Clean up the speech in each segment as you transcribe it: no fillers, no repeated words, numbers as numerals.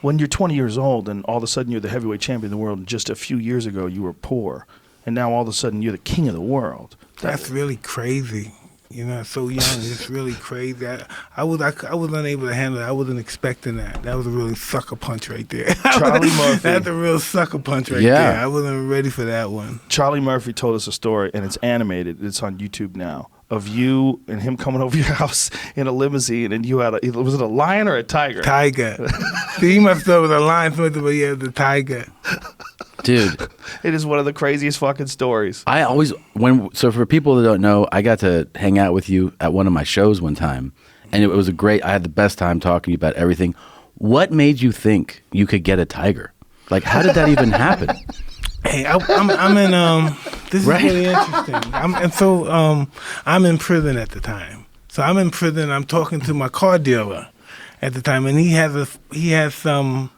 when you're 20 years old and all of a sudden you're the heavyweight champion of the world, and just a few years ago you were poor, and now all of a sudden you're the king of the world. That's really crazy. You know, so young, it's really crazy. I was unable to handle it. I wasn't expecting that. That was a really sucker punch right there. Charlie Murphy. That's a real sucker punch right there. I wasn't ready for that one. Charlie Murphy told us a story, and it's animated. It's on YouTube now, of you and him coming over your house in a limousine, and you had was it a lion or a tiger? Tiger. See, he must have thought it was a lion, but yeah, the tiger. Dude, it is one of the craziest fucking stories. So for people that don't know, I got to hang out with you at one of my shows one time, and I had the best time talking to you about everything. What made you think you could get a tiger? Like, how did that even happen? Hey, I'm in, this is really interesting. I'm in prison at the time. So I'm in prison, I'm talking to my car dealer at the time, and he has some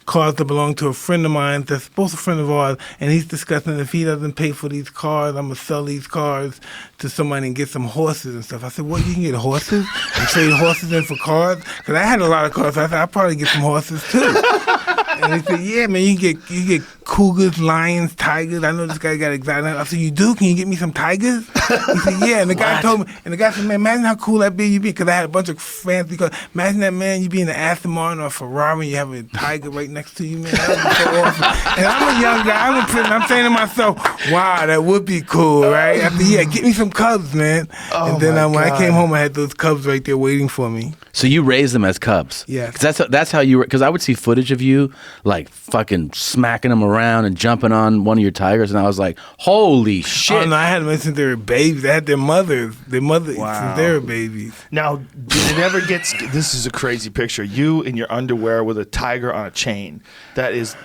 cars that belong to a friend of mine that's both a friend of ours, and he's discussing if he doesn't pay for these cars, I'm going to sell these cars to somebody and get some horses and stuff. I said, what, you can get horses and trade horses in for cars? Because I had a lot of cars, so I said, I'll probably get some horses too. And he said, yeah, man, you get cougars, lions, tigers. I know this guy got exotic. I said, you do? Can you get me some tigers? He said, yeah. And the guy told me, and the guy said, man, imagine how cool that be you be, because I had a bunch of fancy cars. Imagine that, man, you be in an Aston Martin or a Ferrari, you have a tiger right next to you, man. That would be so awesome. And I'm a young guy, I'm in prison. I'm saying to myself, wow, that would be cool, right? I said, yeah, get me some cubs, man. Oh, and then when I came home, I had those cubs right there waiting for me. So you raised them as cubs? Yeah. Because that's how you were. Because I would see footage of you like fucking smacking them around and jumping on one of your tigers, and I was like, holy shit. Oh, no, I had them since they were babies. They had their mothers. Wow. Since they were babies. Now, did it ever get... This is a crazy picture. You in your underwear with a tiger on a chain. That is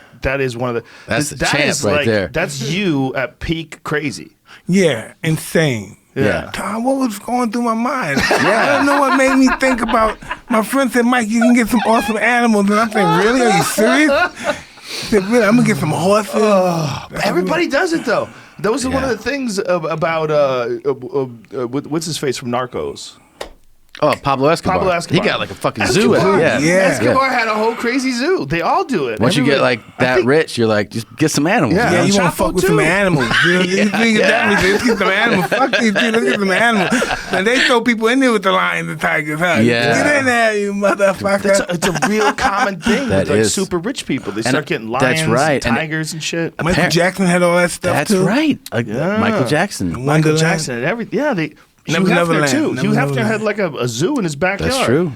one of the... That's the champ right there. That's you at peak crazy. Yeah, insane. Yeah. Tom, what was going through my mind? I don't know what made me think about... My friend said, Mike, you can get some awesome animals. And I'm saying, really? Are you serious? He said, really? I'm going to get some horses. Everybody does it, though. Those are one of the things about... what's his face from Narcos? Oh, Pablo Escobar. He got like a fucking zoo. Escobar had a whole crazy zoo. They all do it. Once you get like that rich, you're like, just get some animals. Yeah, you want to fuck with some animals. You think that means let's get some animals. Fuck these people, let's get some animals. And they throw people in there with the lions and tigers, huh? Yeah. Get in there, you motherfucker. It's a real common thing with like super rich people. They start getting lions, tigers, and shit. Michael Jackson had all that stuff too. That's right. Michael Jackson. And everything. Yeah, Hugh Hefner too. Hugh Hefner had like a zoo in his backyard. That's true.